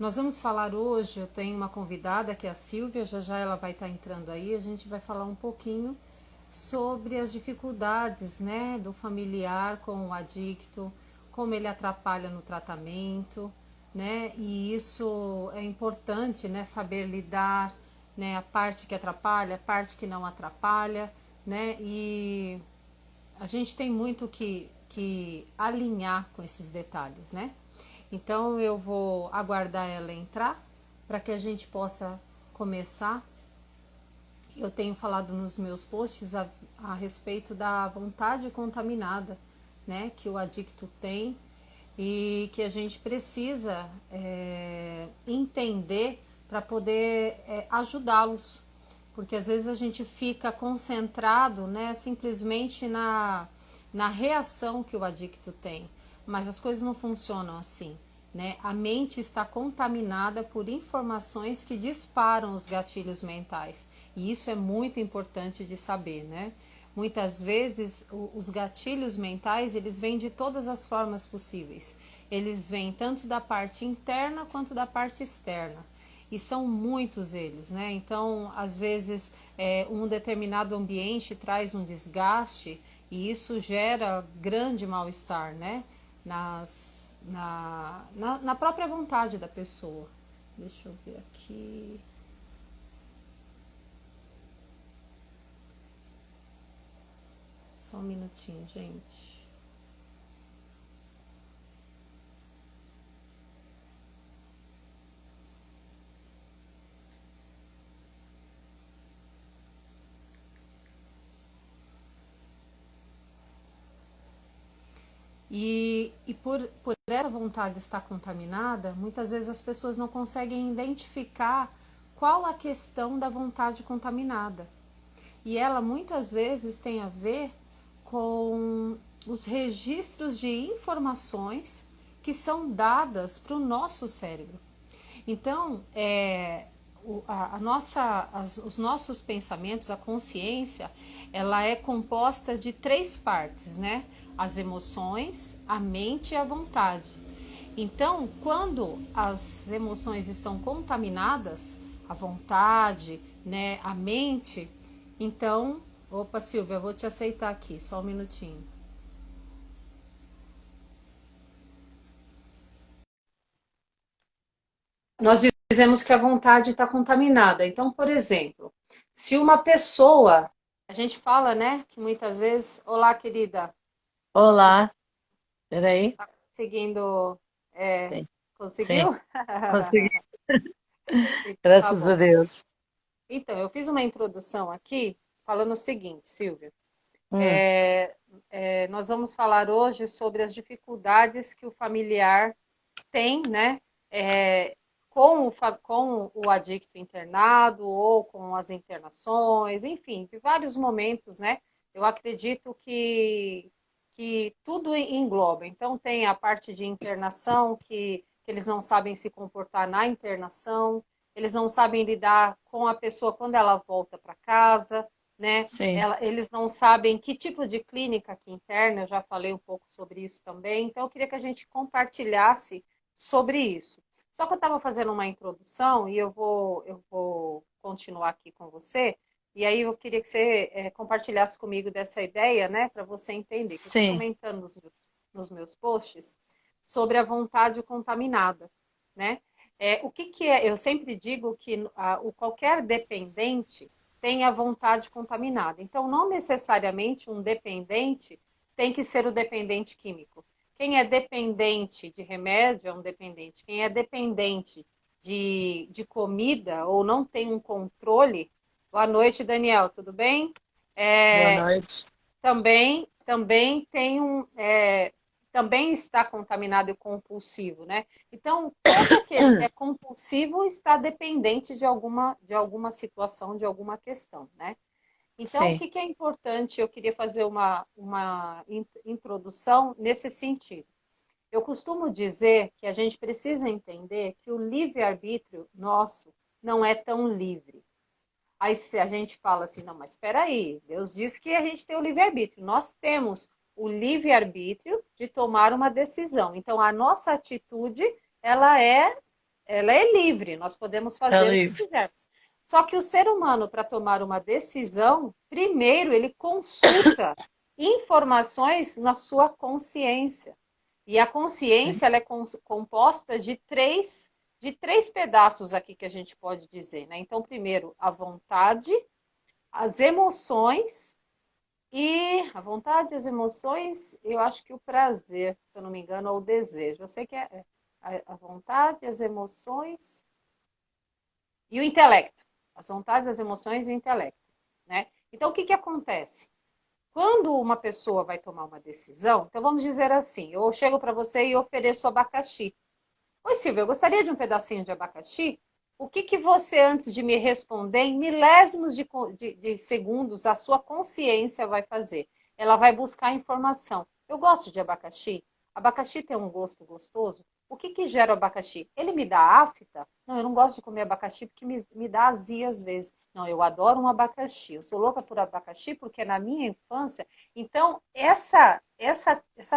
Nós vamos falar hoje, eu tenho uma convidada que é a Silvia, já já ela vai estar entrando aí, a gente vai falar um pouquinho sobre as dificuldades, né, do familiar com o adicto, como ele atrapalha no tratamento, né, e isso é importante, né, saber lidar, né, a parte que atrapalha, a parte que não atrapalha, né, e a gente tem muito que alinhar com esses detalhes, né? Então eu vou aguardar ela entrar para que a gente possa começar. Eu tenho falado nos meus posts a respeito da vontade contaminada, né, que o adicto tem e que a gente precisa entender para poder ajudá-los, porque às vezes a gente fica concentrado, né, simplesmente na reação que o adicto tem, mas as coisas não funcionam assim. Né? A mente está contaminada por informações que disparam os gatilhos mentais. E isso é muito importante de saber, né? Muitas vezes os gatilhos mentais, eles vêm de todas as formas possíveis. Eles vêm tanto da parte interna quanto da parte externa. E são muitos eles, né? Então, às vezes, um determinado ambiente traz um desgaste e isso gera grande mal-estar, né? Na própria vontade da pessoa. Deixa eu ver aqui. Só um minutinho, gente. E por essa vontade estar contaminada, muitas vezes as pessoas não conseguem identificar qual a questão da vontade contaminada. E ela muitas vezes tem a ver com os registros de informações que são dadas para o nosso cérebro. Então, os nossos pensamentos, a consciência, ela é composta de três partes, né? As emoções, a mente e a vontade. Então, quando as emoções estão contaminadas, a vontade, né, a mente, então, opa, Silvia, eu vou te aceitar aqui, só um minutinho. Nós dizemos que a vontade está contaminada. Então, por exemplo, se uma pessoa, a gente fala, né, que muitas vezes, olá, querida, Olá, peraí. está conseguindo, Sim, sim, conseguiu? consegui, Então, tá graças a bom. Deus. Então, eu fiz uma introdução aqui falando o seguinte, Silvia. Hum, Nós vamos falar hoje sobre as dificuldades que o familiar tem, né, com o adicto internado ou com as internações, enfim, de vários momentos, né? Eu acredito que tudo engloba. Então, tem a parte de internação, que eles não sabem se comportar na internação, eles não sabem lidar com a pessoa quando ela volta para casa, né? sim, Eles não sabem que tipo de clínica que interna, eu já falei um pouco sobre isso também. Então, eu queria que a gente compartilhasse sobre isso. Só que eu estava fazendo uma introdução e eu vou continuar aqui com você. E aí eu queria que você compartilhasse comigo dessa ideia, né, para você entender, que eu estou sim, comentando nos meus posts sobre a vontade contaminada, né? O que, que é? Eu sempre digo que qualquer dependente tem a vontade contaminada. Então, não necessariamente um dependente tem que ser o dependente químico. Quem é dependente de remédio é um dependente. Quem é dependente de comida ou não tem um controle. Boa noite, Daniel, tudo bem? boa É, noite. também tem também está contaminado e compulsivo, né? Então, todo aquele que é compulsivo está dependente de alguma situação, de alguma questão, né? Então, o Sim, que, que é importante? Eu queria fazer uma introdução nesse sentido. Eu costumo dizer que a gente precisa entender que o livre-arbítrio nosso não é tão livre. Aí se a gente fala assim, não, mas espera aí, Deus disse que a gente tem o livre-arbítrio. Nós temos o livre-arbítrio de tomar uma decisão. Então, a nossa atitude, ela é ela é livre, nós podemos fazer o que livre. quisermos. Só que o ser humano, para tomar uma decisão, primeiro ele consulta informações na sua consciência. E a consciência ela é composta de três pedaços aqui que a gente pode dizer, né? Então, primeiro, a vontade, as emoções e a vontade, as emoções, eu acho que o prazer, se eu não me engano, ou o desejo. Eu sei que é a vontade, as emoções e o intelecto. As vontades, as emoções e o intelecto, né? Então, o que que acontece? Quando uma pessoa vai tomar uma decisão, então vamos dizer assim, eu chego para você e ofereço abacaxi. Oi, Silvia, eu gostaria de um pedacinho de abacaxi? O que que você, antes de me responder, em milésimos de segundos, a sua consciência vai fazer? Ela vai buscar informação. Eu gosto de abacaxi? Abacaxi tem um gosto gostoso? O que que gera o abacaxi? Ele me dá afta? Não, eu não gosto de comer abacaxi porque me dá azia às vezes. Não, eu adoro um abacaxi. Eu sou louca por abacaxi porque na minha infância... Então, essa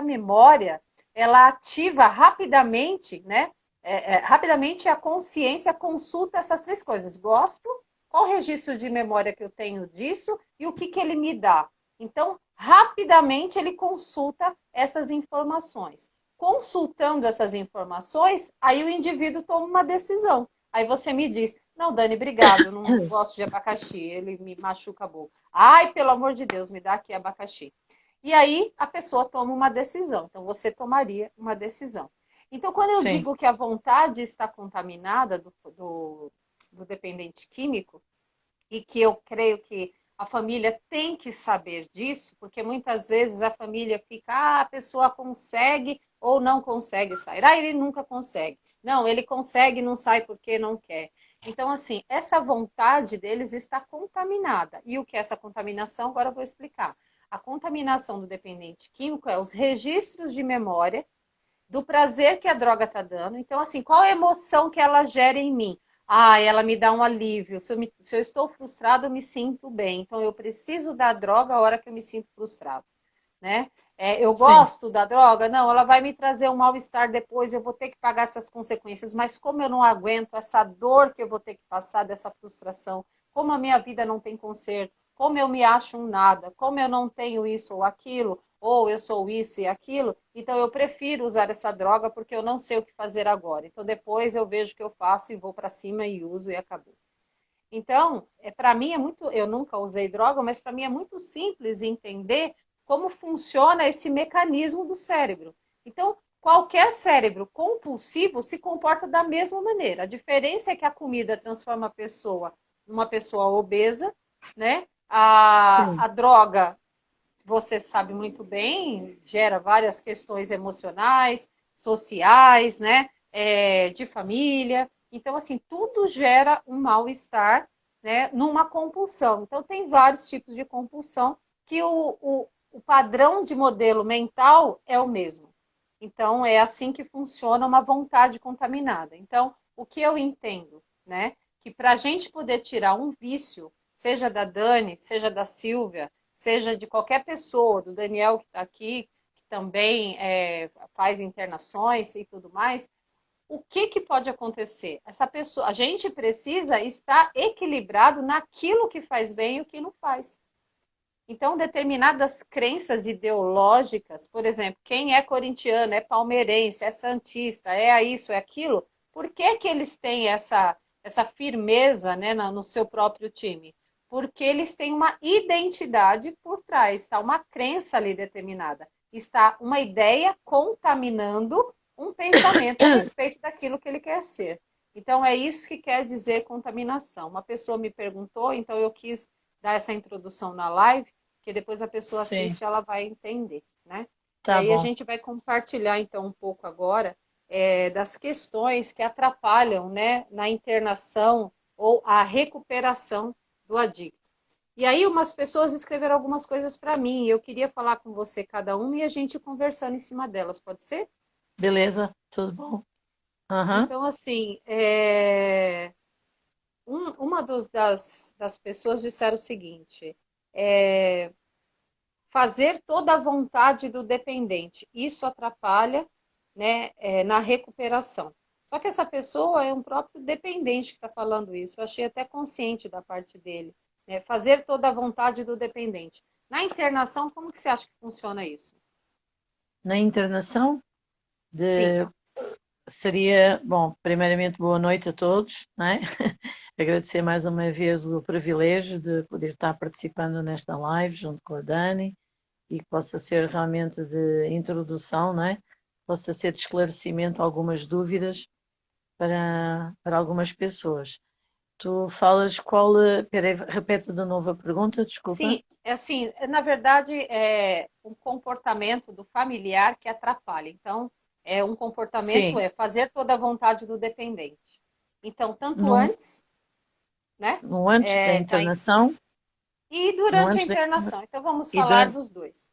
memória, ela ativa rapidamente, né? Rapidamente a consciência consulta essas três coisas. Gosto, qual o registro de memória que eu tenho disso e o que que ele me dá. Então, rapidamente ele consulta essas informações. Consultando essas informações, aí o indivíduo toma uma decisão. Aí você me diz, não, Dani, obrigado, eu não gosto de abacaxi, ele me machuca a boca. Ai, pelo amor de Deus, me dá aqui abacaxi. E aí a pessoa toma uma decisão. Então, você tomaria uma decisão. Então, quando eu digo que a vontade está contaminada do dependente químico, e que eu creio que a família tem que saber disso, porque muitas vezes a família fica, a pessoa consegue ou não consegue sair. Ele nunca consegue. Não, ele consegue e não sai porque não quer. Então, assim, essa vontade deles está contaminada. E o que é essa contaminação? Agora eu vou explicar. A contaminação do dependente químico é os registros de memória do prazer que a droga está dando. Então, assim, qual a emoção que ela gera em mim? Ela me dá um alívio. Se eu estou frustrado, eu me sinto bem. Então, eu preciso da droga a hora que eu me sinto frustrado, né? Eu gosto da droga? Não, ela vai me trazer um mal-estar depois, eu vou ter que pagar essas consequências, mas como eu não aguento essa dor que eu vou ter que passar dessa frustração, como a minha vida não tem conserto, como eu me acho um nada, como eu não tenho isso ou aquilo, ou eu sou isso e aquilo, então eu prefiro usar essa droga porque eu não sei o que fazer agora. Então depois eu vejo o que eu faço e vou para cima e uso e acabou. Então, para mim é muito, eu nunca usei droga, mas para mim é muito simples entender como funciona esse mecanismo do cérebro. Então, qualquer cérebro compulsivo se comporta da mesma maneira. A diferença é que a comida transforma a pessoa numa pessoa obesa, né? A droga, você sabe muito bem, gera várias questões emocionais, sociais, né? De família. Então, assim, tudo gera um mal-estar, né, numa compulsão. Então, tem vários tipos de compulsão que o padrão de modelo mental é o mesmo. Então, é assim que funciona uma vontade contaminada. Então, o que eu entendo, né, que para a gente poder tirar um vício, seja da Dani, seja da Silvia, seja de qualquer pessoa, do Daniel que está aqui, que também faz internações e tudo mais, o que, que pode acontecer? Essa pessoa, a gente precisa estar equilibrado naquilo que faz bem e o que não faz. Então, determinadas crenças ideológicas, por exemplo, quem é corintiano, é palmeirense, é santista, é isso, é aquilo, por que que eles têm essa firmeza, né, no seu próprio time? Porque eles têm uma identidade por trás, está uma crença ali determinada, está uma ideia contaminando um pensamento a respeito daquilo que ele quer ser. Então, é isso que quer dizer contaminação. Uma pessoa me perguntou, então eu quis dar essa introdução na live, que depois a pessoa assiste e ela vai entender, né? E aí a gente vai compartilhar, então, um pouco agora das questões que atrapalham, né, na internação ou a recuperação do adicto. E aí umas pessoas escreveram algumas coisas para mim, e eu queria falar com você cada uma e a gente conversando em cima delas, pode ser? Beleza, tudo bom. Então, assim, uma das pessoas disseram o seguinte, fazer toda a vontade do dependente, isso atrapalha, né, na recuperação. Só que essa pessoa é um próprio dependente que está falando isso. Eu achei até consciente da parte dele, né? Fazer toda a vontade do dependente. Na internação, como que você acha que funciona isso? Na internação Sim. de seria, bom, primeiramente boa noite a todos, não é? Agradecer mais uma vez o privilégio de poder estar participando nesta live junto com a Dani e que possa ser realmente de introdução, não é? Possa ser de esclarecimento algumas dúvidas para algumas pessoas. Tu falas qual. Peraí, repete de novo a pergunta, desculpa. Sim, é assim, na verdade, é um comportamento do familiar que atrapalha. Então, é um comportamento Sim, é fazer toda a vontade do dependente. Então, tanto no, antes, né, no antes da internação, e no durante a antes da, internação. Então, vamos e falar durante, dos dois.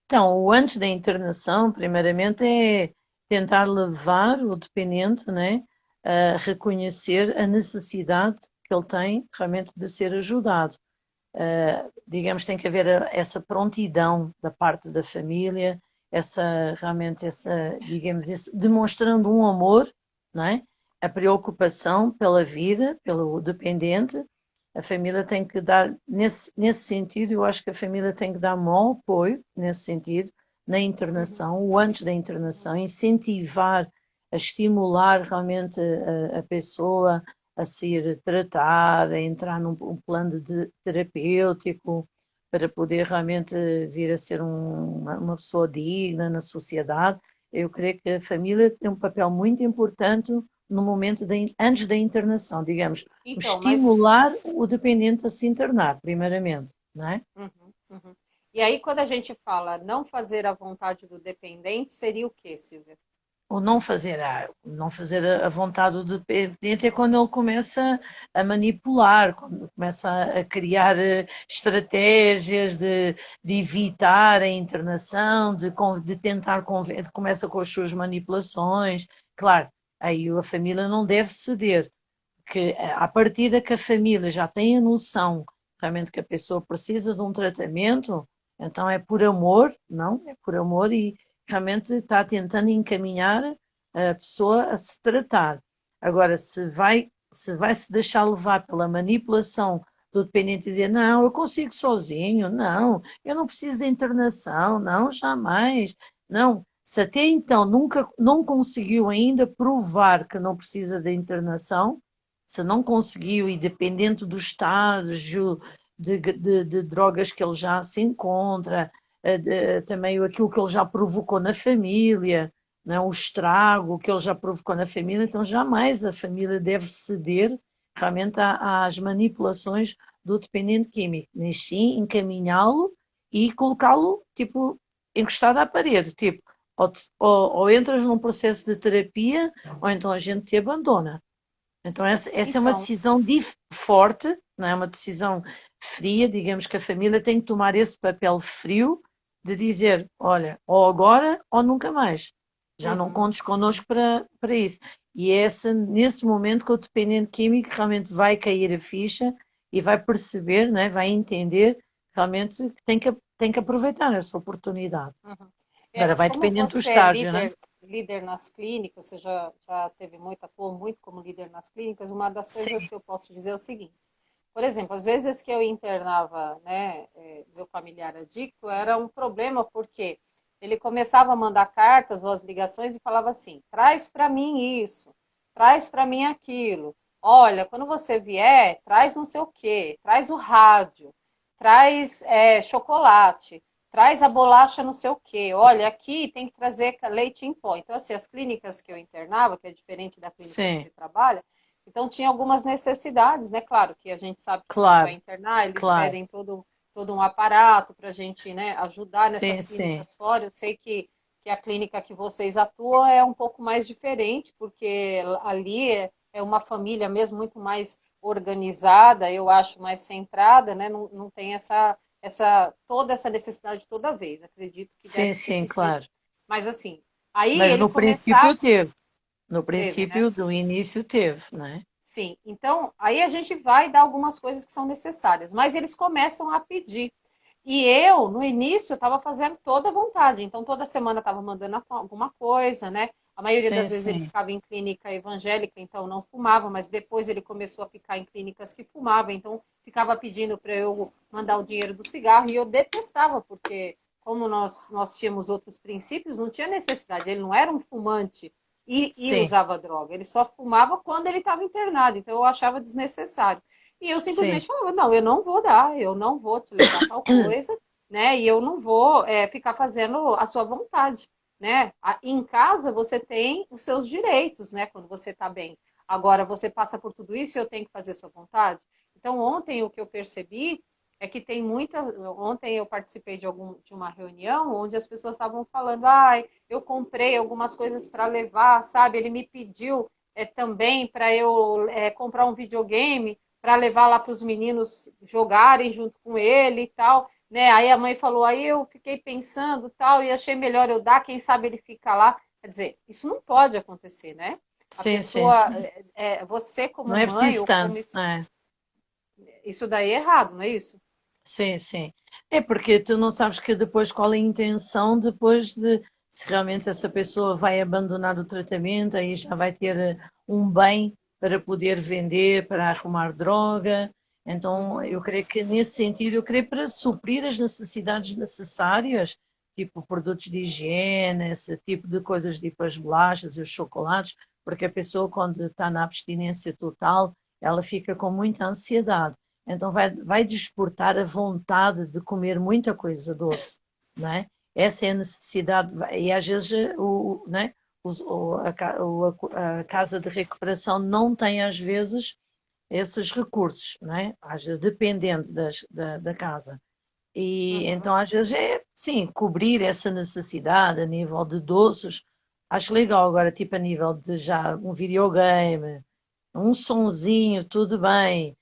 então, o antes da internação, primeiramente, é tentar levar o dependente, né, a reconhecer a necessidade que ele tem realmente de ser ajudado. Digamos, tem que haver essa prontidão da parte da família, realmente digamos, demonstrando um amor, não é? A preocupação pela vida, pelo dependente. A família tem que dar, nesse sentido, eu acho que a família tem que dar maior apoio, nesse sentido, na Uhum, internação, ou antes da internação, incentivar, a estimular realmente a pessoa a ser tratada, a entrar num plano terapêutico para poder realmente vir a ser uma pessoa digna na sociedade. Eu creio que a família tem um papel muito importante no momento antes da internação, digamos, então, mas. estimular o dependente a se internar, primeiramente, não é? Uhum, uhum. E aí, quando a gente fala não fazer a vontade do dependente, seria o quê, Silvia? Ou não fazer a vontade do dependente é quando ele começa a manipular, quando começa a criar estratégias de evitar a internação, de tentar começa com as suas manipulações. Claro, aí a família não deve ceder, que a partir da que a família já tem a noção realmente que a pessoa precisa de um tratamento, então é por amor, não? É por amor e realmente está tentando encaminhar a pessoa a se tratar. Agora, se vai se deixar levar pela manipulação do dependente e dizer, não, eu consigo sozinho, não, eu não preciso de internação, não, jamais, não. Se até então nunca não conseguiu ainda provar que não precisa de internação, se não conseguiu, e dependente do estágio de drogas que ele já se encontra, também aquilo que ele já provocou na família, não, o estrago que ele já provocou na família, então jamais a família deve ceder realmente às manipulações do dependente químico, mas sim encaminhá-lo e colocá-lo tipo encostado à parede, tipo ou entras num processo de terapia ou então a gente te abandona. Então, essa é uma Então, decisão forte, não é uma decisão fria, digamos que a família tem que tomar esse papel frio de dizer, olha, ou agora ou nunca mais. Já não uhum. contes connosco para isso. E é nesse momento que o dependente químico realmente vai cair a ficha e vai perceber, né, vai entender realmente que tem que aproveitar essa oportunidade. Uhum. Agora, vai Como dependendo do você é estágio, né? líder nas clínicas, você já teve muito, atuou muito como líder nas clínicas, uma das coisas Sim, que eu posso dizer é o seguinte, por exemplo, às vezes que eu internava, né, meu familiar adicto, era um problema porque ele começava a mandar cartas ou as ligações e falava assim, traz para mim isso, traz para mim aquilo, olha, quando você vier, traz não sei o quê, traz o rádio, traz chocolate, traz a bolacha não sei o quê. Olha, aqui tem que trazer leite em pó. Então, assim, as clínicas que eu internava, que é diferente da clínica que sim, você trabalha, então tinha algumas necessidades, né? Claro que a gente sabe que quando vai claro, internar, eles claro. pedem todo um aparato para a gente, né, ajudar nessas Sim, sim. clínicas fora. Eu sei que a clínica que vocês atuam é um pouco mais diferente, porque ali é uma família mesmo muito mais organizada, eu acho mais centrada, né? Não tem toda essa necessidade toda vez. Acredito que Sim, deve ser sim, pedido. claro. Mas assim, aí Mas ele no princípio começava, teve. No teve, né? princípio do início teve, não é? Sim. Então, aí a gente vai dar algumas coisas que são necessárias, mas eles começam a pedir. E eu, no início, estava fazendo toda a vontade. Então, toda semana estava mandando alguma coisa, né? A maioria Sim, das vezes ele sim. ficava em clínica evangélica, então não fumava, mas depois ele começou a ficar em clínicas que fumava, então ficava pedindo para eu mandar o dinheiro do cigarro, e eu detestava, porque como nós tínhamos outros princípios, não tinha necessidade, ele não era um fumante e Sim, usava droga, ele só fumava quando ele estava internado, então eu achava desnecessário. E eu sim. simplesmente falava, não, eu não vou dar, eu não vou te levar tal coisa, né? E eu não vou ficar fazendo a sua vontade, né? Em casa você tem os seus direitos, né? Quando você está bem. Agora você passa por tudo isso e eu tenho que fazer a sua vontade. Então ontem o que eu percebi é que tem muita. Ontem eu participei de uma reunião onde as pessoas estavam falando, ai, eu comprei algumas coisas para levar, sabe? Ele me pediu também para eu comprar um videogame para levar lá para os meninos jogarem junto com ele e tal, né? Aí a mãe falou, aí eu fiquei pensando tal e achei melhor eu dar, quem sabe ele fica lá. Quer dizer, isso não pode acontecer, né? A Sim, sim, pessoa, sim. você Não como é mãe preciso ou como tanto. É. isso daí é errado, não é isso? Sim, sim. É porque tu não sabes que depois qual é a intenção depois de se realmente essa pessoa vai abandonar o tratamento, aí já vai ter um bem para poder vender, para arrumar droga. Então, Uhum. eu creio que nesse sentido, eu creio para suprir as necessidades necessárias, tipo produtos de higiene, esse tipo de coisas, tipo as bolachas e os chocolates, porque a pessoa quando está na abstinência total, ela fica com muita ansiedade. Então vai desportar a vontade de comer muita coisa doce, não é? Essa é a necessidade, e às vezes né, a casa de recuperação não tem às vezes esses recursos, não é? Às vezes dependendo da casa. E Uhum. então às vezes é, sim, cobrir essa necessidade a nível de doces, acho legal agora, tipo a nível de já um videogame, um sonzinho, tudo bem.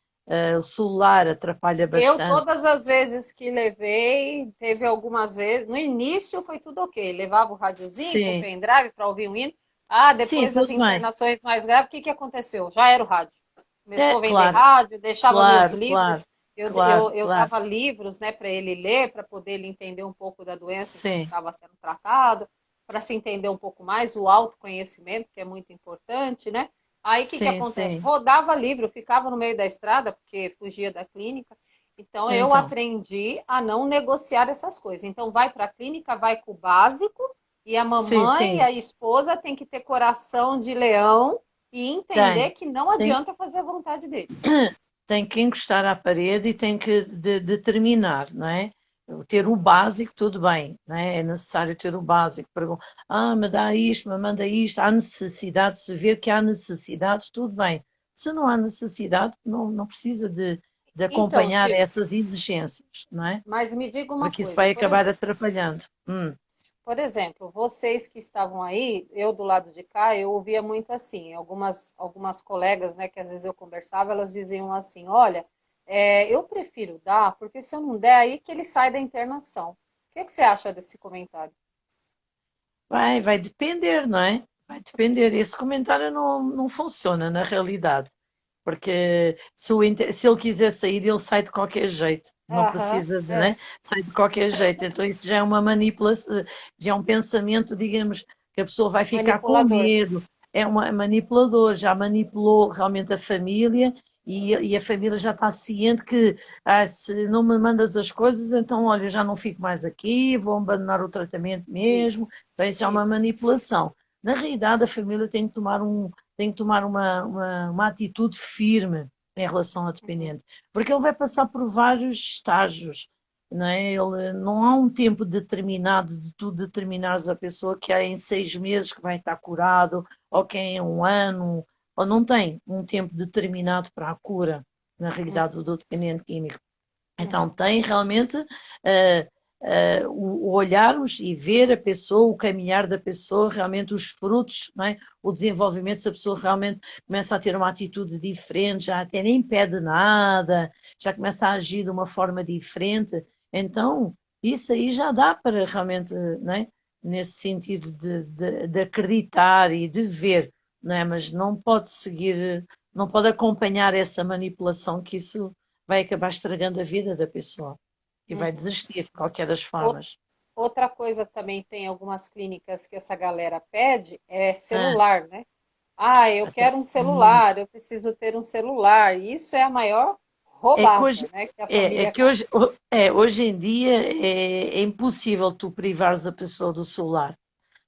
O celular atrapalha Eu, bastante. todas as vezes que levei, teve algumas vezes, no início foi tudo ok, levava o radiozinho com o Sim, pendrive para ouvir um hino. Ah, sim, depois das tudo bem. internações mais graves, o que que aconteceu? Já era o rádio. É, Começou a vender claro, rádio, deixava meus claro, claro, livros, claro, eu claro. dava livros, né, para ele ler, para poder ele entender um pouco da doença que Sim, estava sendo tratado, para se entender um pouco mais, o autoconhecimento, que é muito importante, né? Aí o que que sim, acontece? sim. Rodava livro, ficava no meio da estrada, porque fugia da clínica. Então eu Então, aprendi a não negociar essas coisas. Então vai para a clínica, vai com o básico, e a sim, mamãe e sim. a esposa tem que ter coração de leão e entender Tem. que não Tem, adianta fazer a vontade deles. tem que encostar à parede e tem que determinar, não é? Ter o básico, tudo bem, não é? É necessário ter o básico. Me dá isto, me manda isto. Há necessidade, se ver que há necessidade, tudo bem. Se não há necessidade, não precisa de Então, acompanhar Silvio, essas exigências, não é? mas me diga uma Porque isso coisa, vai acabar atrapalhando. por exemplo, vocês que estavam aí, eu do lado de cá, eu ouvia muito assim, algumas colegas, né, que às vezes eu conversava, elas diziam assim, olha, eu prefiro dar, porque se eu não der, aí que ele sai da internação. O que que você acha desse comentário? Vai depender, não é? Vai depender. Esse comentário não funciona na realidade. Porque se ele quiser sair, ele sai de qualquer jeito. Não Aham, precisa de, né? Sai de qualquer jeito. Então isso já é uma manipulação, já é um pensamento, digamos, que a pessoa vai ficar com manipulador. medo. É uma manipulador, já manipulou realmente a família e a família já está ciente que se não me mandas as coisas, então olha, eu já não fico mais aqui, vou abandonar o tratamento mesmo. Isso, Então isso é uma isso. manipulação. Na realidade, a família tem que tomar uma atitude firme em relação ao Uhum. dependente, porque ele vai passar por vários estágios, não é? Ele, não há um tempo determinado de tu determinares a pessoa que é em 6 meses que vai estar curado, ou que é em um ano, ou não tem um tempo determinado para a cura, na realidade, Uhum. do dependente químico. Então, Uhum. tem realmente o olharmos e ver a pessoa, o caminhar da pessoa, realmente os frutos, não é? O desenvolvimento, se a pessoa realmente começa a ter uma atitude diferente, já até nem pede nada, já começa a agir de uma forma diferente, então isso aí já dá para realmente, não é? Nesse sentido de acreditar e de ver, não é? Mas não pode seguir, não pode acompanhar essa manipulação que isso vai acabar estragando a vida da pessoa e vai Uhum. desistir de qualquer das Ou- formas. outra coisa também tem algumas clínicas que essa galera pede é celular, né? Ah, eu Até quero um muito. celular, eu preciso ter um celular. E isso é a maior É que roubada, hoje, né? Que a é família que cai. hoje em dia é impossível tu privares a pessoa do celular.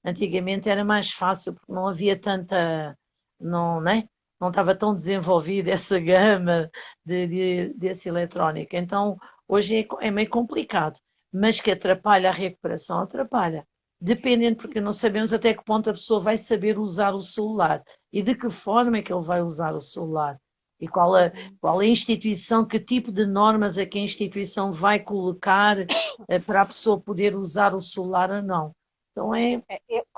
Antigamente era mais fácil porque não havia tanta, não, né? Não estava tão desenvolvida essa gama desse eletrónico. Então hoje é meio complicado, mas que atrapalha a recuperação, atrapalha. Dependendo, porque não sabemos até que ponto a pessoa vai saber usar o celular e de que forma é que ele vai usar o celular. E Uhum. qual é a instituição, que tipo de normas é que a instituição vai colocar para a pessoa poder usar o celular ou não. Então é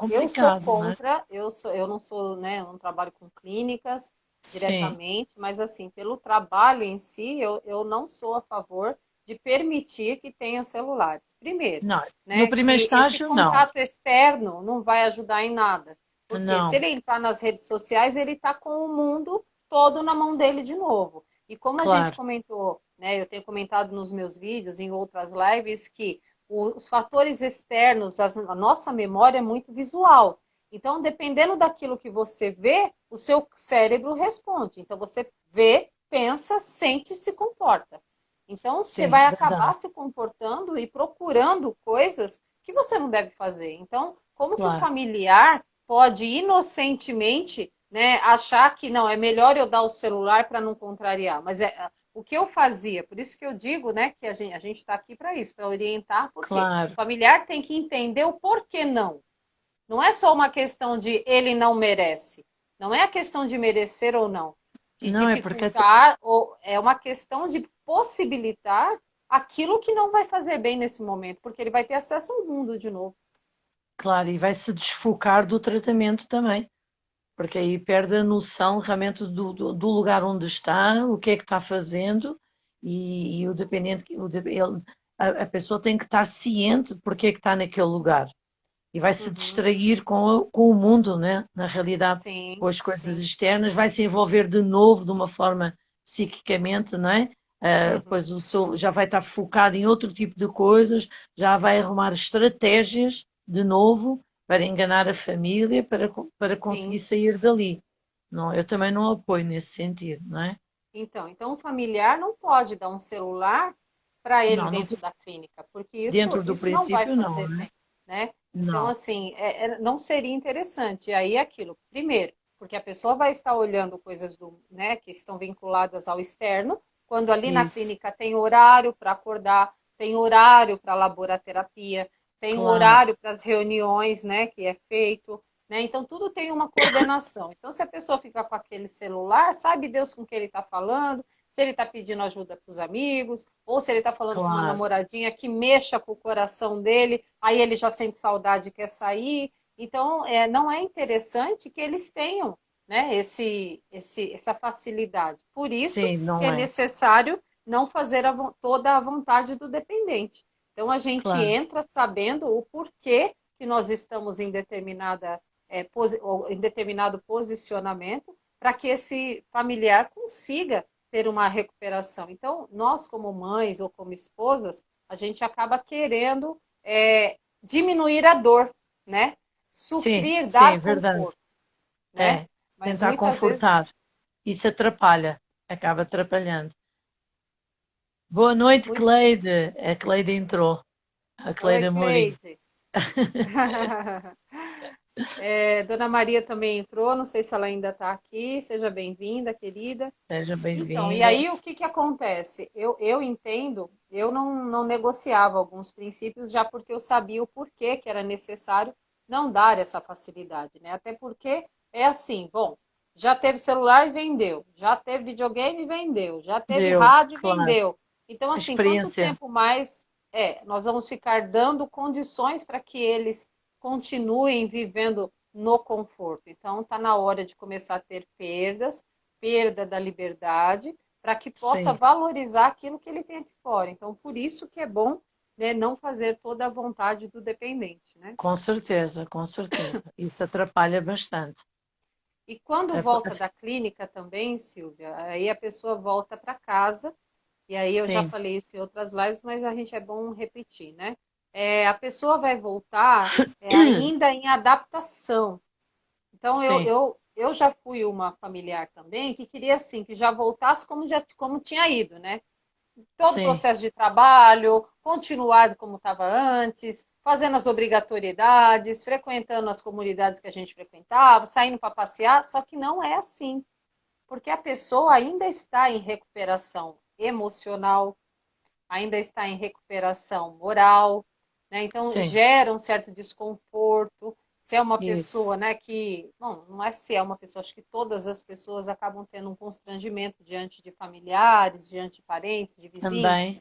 Eu sou complicado, não é? contra, eu não sou, né, eu não trabalho com clínicas Sim, diretamente, mas assim, pelo trabalho em si, eu não sou a favor de permitir que tenham celulares. Primeiro, não. No né, primeiro que esse estágio, não. contato externo não vai ajudar em nada, porque se Não, ele entrar nas redes sociais, ele está com o mundo todo na mão dele de novo. E como a gente claro. comentou, né, eu tenho comentado nos meus vídeos, em outras lives, que os fatores externos, a nossa memória é muito visual. Então, dependendo daquilo que você vê, o seu cérebro responde. Então, você vê, pensa, sente e se comporta. Então, você Sim, vai acabar verdade. se comportando e procurando coisas que você não deve fazer. Então, como que o Claro. familiar pode inocentemente, né, achar que não, é melhor eu dar o celular para não contrariar? Mas o que eu fazia, por isso que eu digo, né, que a gente está aqui para isso, para orientar, porque Claro. o familiar tem que entender o porquê não. Não é só uma questão de ele não merece. Não é a questão de merecer ou não, de Não é porque, dificultar, ou é uma questão de possibilitar aquilo que não vai fazer bem nesse momento, porque ele vai ter acesso ao mundo de novo. claro, e vai se desfocar do tratamento também, porque aí perde a noção realmente do lugar onde está, o que é que está fazendo, e o dependente, a pessoa tem que estar ciente porque é que está naquele lugar. E vai se Uhum. distrair com o mundo, né? Na realidade, com Sim, as coisas sim. externas, vai se envolver de novo de uma forma psiquicamente, não é? Uhum. Depois o seu já vai estar focado em outro tipo de coisas, já vai arrumar estratégias de novo para enganar a família, para conseguir Sim. sair dali. Não, eu também não apoio nesse sentido, não é? Então o familiar não pode dar um celular para ele Não, dentro da clínica, porque dentro do isso não vai princípio, não, fazer né? bem, né? Então, Não, assim, não seria interessante. E aí, aquilo, primeiro, porque a pessoa vai estar olhando coisas né, que estão vinculadas ao externo, quando ali na isso, clínica tem horário para acordar, tem horário para laboraterapia, tem o claro, horário para as reuniões, né, que é feito, né? Então, tudo tem uma coordenação. Então, se a pessoa fica com aquele celular, sabe Deus com quem ele está falando, se ele está pedindo ajuda para os amigos, ou se ele está falando com uma claro, namoradinha que mexa com o coração dele, aí ele já sente saudade e quer sair. Então, não é interessante que eles tenham, né, essa facilidade. Por isso sim, que não é é, necessário não fazer toda a vontade do dependente. Então, a gente claro. entra sabendo o porquê que nós estamos em em determinado posicionamento para que esse familiar consiga ter uma recuperação. Então, nós, como mães ou como esposas, a gente acaba querendo diminuir a dor, né? Sim, Suprir, sim, dar verdade. conforto, né? É, Mas tentar muitas vezes. confortar. Isso atrapalha, acaba atrapalhando. Boa noite, Muito... Cleide. A Cleide entrou. A Oi, Cleide Amorim. Cleide. Dona Maria também entrou, não sei se ela ainda está aqui. Seja bem-vinda, querida. Seja Então, e bem-vinda. aí o que acontece? Eu entendo, eu não negociava alguns princípios já porque eu sabia o porquê que era necessário não dar essa facilidade, né? Até porque é assim, bom, já teve celular e vendeu, já teve videogame e vendeu, já teve Deu, rádio e claro. vendeu. Então, A assim, quanto experiência. tempo mais nós vamos ficar dando condições para que eles continuem vivendo no conforto? Então, está na hora de começar a ter perdas, perda da liberdade, para que possa Sim, valorizar aquilo que ele tem aqui fora. Então, por isso que é bom, né, não fazer toda a vontade do dependente, né? com certeza, com certeza. Isso atrapalha bastante. E quando É, volta da clínica também, Silvia, aí a pessoa volta para casa, e aí eu já sim, falei isso em outras lives, mas a gente é bom repetir, né? a pessoa vai voltar ainda em adaptação. Então, Sim, eu já fui uma familiar também que queria, assim, que já voltasse como tinha ido, né? Todo o sim, processo de trabalho, continuado como estava antes, fazendo as obrigatoriedades, frequentando as comunidades que a gente frequentava, saindo para passear, só que não é assim, porque a pessoa ainda está em recuperação emocional, ainda está em recuperação moral, né? Então sim, gera um certo desconforto. Se é uma isso. pessoa, né, bom, não é se é uma pessoa, acho que todas as pessoas acabam tendo um constrangimento diante de familiares, diante de parentes, de vizinhos. Também.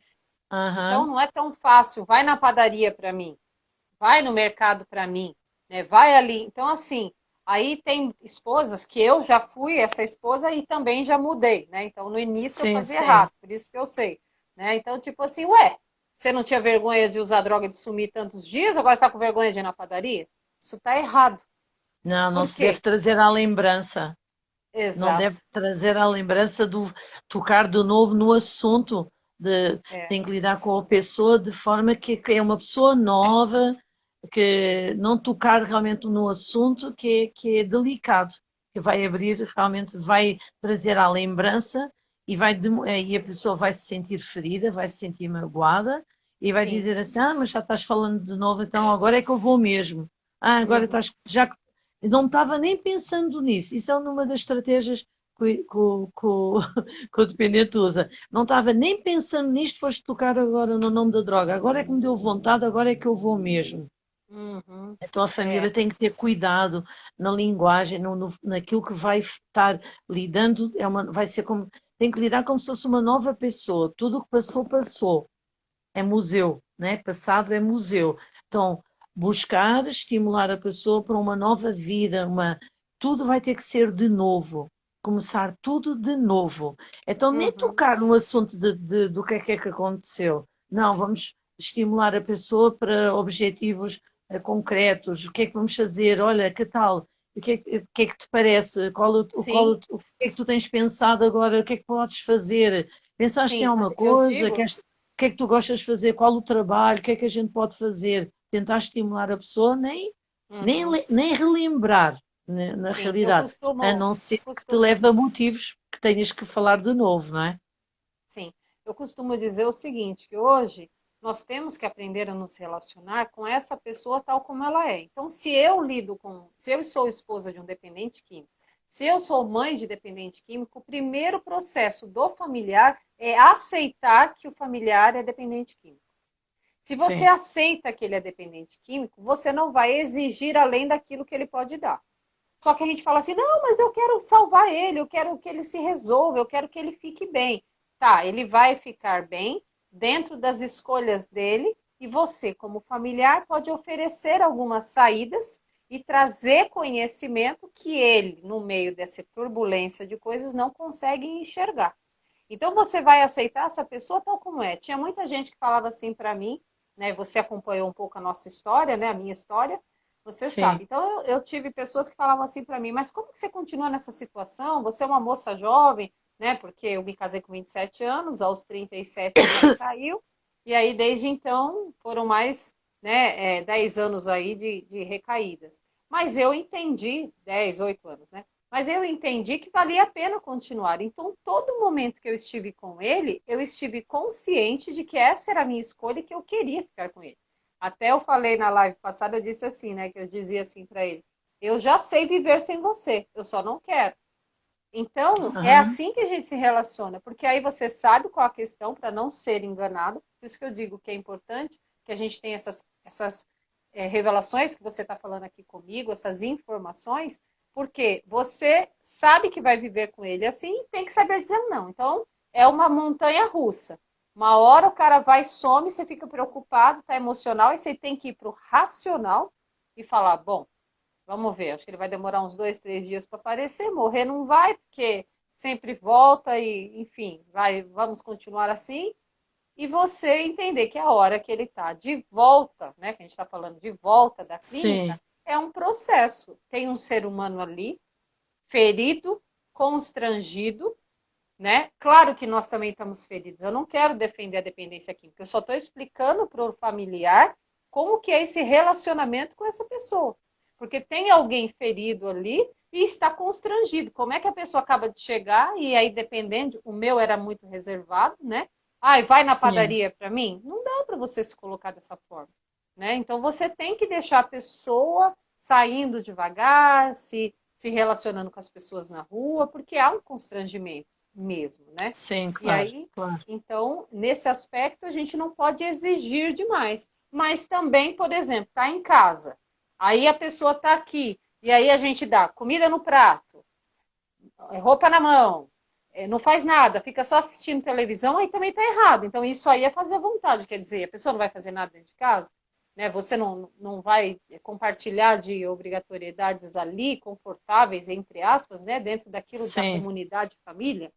Então Aham. não é tão fácil. Vai na padaria para mim, vai no mercado para mim, né? Vai ali. Então assim, aí tem esposas que eu já fui essa esposa e também já mudei, né? Então no início eu Sim, fazia sim. errado, por isso que eu sei, né? Então tipo assim, ué, você não tinha vergonha de usar droga de sumir tantos dias, agora está com vergonha de ir na padaria? Isso está errado. Não, não Por se deve quê? trazer à lembrança. Não Exato. deve trazer à lembrança do tocar de novo no assunto. É. Tem que lidar com a pessoa de forma que é uma pessoa nova, que não tocar realmente no assunto que é delicado, que vai abrir, realmente vai trazer à lembrança e a pessoa vai se sentir ferida, vai se sentir magoada e vai Sim. dizer assim, mas já estás falando de novo, então agora é que eu vou mesmo. Agora Uhum. estás, já que não estava nem pensando nisso. Isso é uma das estratégias que o dependente usa. Não estava nem pensando nisto, foste tocar agora no nome da droga. Agora é que me deu vontade, agora é que eu vou mesmo. Uhum. Então a É. família tem que ter cuidado na linguagem, naquilo que vai estar lidando, vai ser como, tem que lidar como se fosse uma nova pessoa. Tudo o que passou, passou. É museu, né? Passado é museu. Então, buscar, estimular a pessoa para uma nova vida, tudo vai ter que ser de novo. Começar tudo de novo. Então, nem Uhum. tocar no assunto do que é que aconteceu. Não, vamos estimular a pessoa para objetivos concretos. O que é que vamos fazer? Olha, que tal? O que é que te parece? Sim. O que é que tu tens pensado agora? O que é que podes fazer? Pensaste em Sim. alguma Eu coisa? digo. O que é que tu gostas de fazer? Qual o trabalho? O que é que a gente pode fazer? Tentar estimular a pessoa, Uhum. nem relembrar, né, na Sim. Eu realidade, a costumo. não ser que te Costumo leve a motivos que tenhas que falar de novo, não é? Sim, eu costumo dizer o seguinte, que hoje nós temos que aprender a nos relacionar com essa pessoa tal como ela é. Então, se eu sou esposa de um dependente químico, se eu sou mãe de dependente químico, o primeiro processo do familiar é aceitar que o familiar é dependente químico. Se você Sim, aceita que ele é dependente químico, você não vai exigir além daquilo que ele pode dar. Só que a gente fala assim: não, mas eu quero salvar ele, eu quero que ele se resolva, eu quero que ele fique bem. Tá, ele vai ficar bem dentro das escolhas dele e você, como familiar, pode oferecer algumas saídas e trazer conhecimento que ele, no meio dessa turbulência de coisas, não consegue enxergar. Então você vai aceitar essa pessoa tal como é. Tinha muita gente que falava assim para mim, né? Você acompanhou um pouco a nossa história, né? A minha história, você sim, sabe. Então eu tive pessoas que falavam assim para mim, mas como que você continua nessa situação? Você é uma moça jovem, né? Porque eu me casei com 27 anos, aos 37 ele recaiu, e aí desde então foram mais, né, 10 anos aí de recaídas. Mas eu entendi, 10, 8 anos, né? Mas eu entendi que valia a pena continuar. Então, todo momento que eu estive com ele, eu estive consciente de que essa era a minha escolha e que eu queria ficar com ele. Até eu falei na live passada, eu disse assim, né? Que eu dizia assim para ele: eu já sei viver sem você, eu só não quero. Então, é aham, assim que a gente se relaciona, porque aí você sabe qual a questão para não ser enganado. Por isso que eu digo que é importante que a gente tenha essas revelações que você está falando aqui comigo, essas informações, porque você sabe que vai viver com ele assim, tem que saber dizer não. Então, é uma montanha russa. Uma hora o cara vai, some, você fica preocupado, está emocional, e você tem que ir para o racional e falar: bom, vamos ver, acho que ele vai demorar uns 2, 3 dias para aparecer, morrer não vai, porque sempre volta e, enfim, vamos continuar assim. E você entender que a hora que ele está de volta, né, que a gente está falando de volta da sim, clínica, é um processo. Tem um ser humano ali, ferido, constrangido, né? Claro que nós também estamos feridos. Eu não quero defender a dependência química, eu só estou explicando para o familiar como que é esse relacionamento com essa pessoa. Porque tem alguém ferido ali e está constrangido. Como é que a pessoa acaba de chegar e aí, dependendo, o meu era muito reservado, né? Ai, vai na Sim, padaria para mim? Não dá para você se colocar dessa forma, né? Então, você tem que deixar a pessoa saindo devagar, se relacionando com as pessoas na rua, porque há um constrangimento mesmo, né? sim, E claro, aí, claro. então, nesse aspecto, a gente não pode exigir demais. Mas também, por exemplo, tá em casa, aí a pessoa tá aqui, e aí a gente dá comida no prato, roupa na mão, não faz nada, fica só assistindo televisão, aí também tá errado. Então, isso aí é fazer à vontade, quer dizer, a pessoa não vai fazer nada dentro de casa, né? Você não vai compartilhar de obrigatoriedades ali, confortáveis, entre aspas, né? Dentro daquilo da Sim, comunidade família,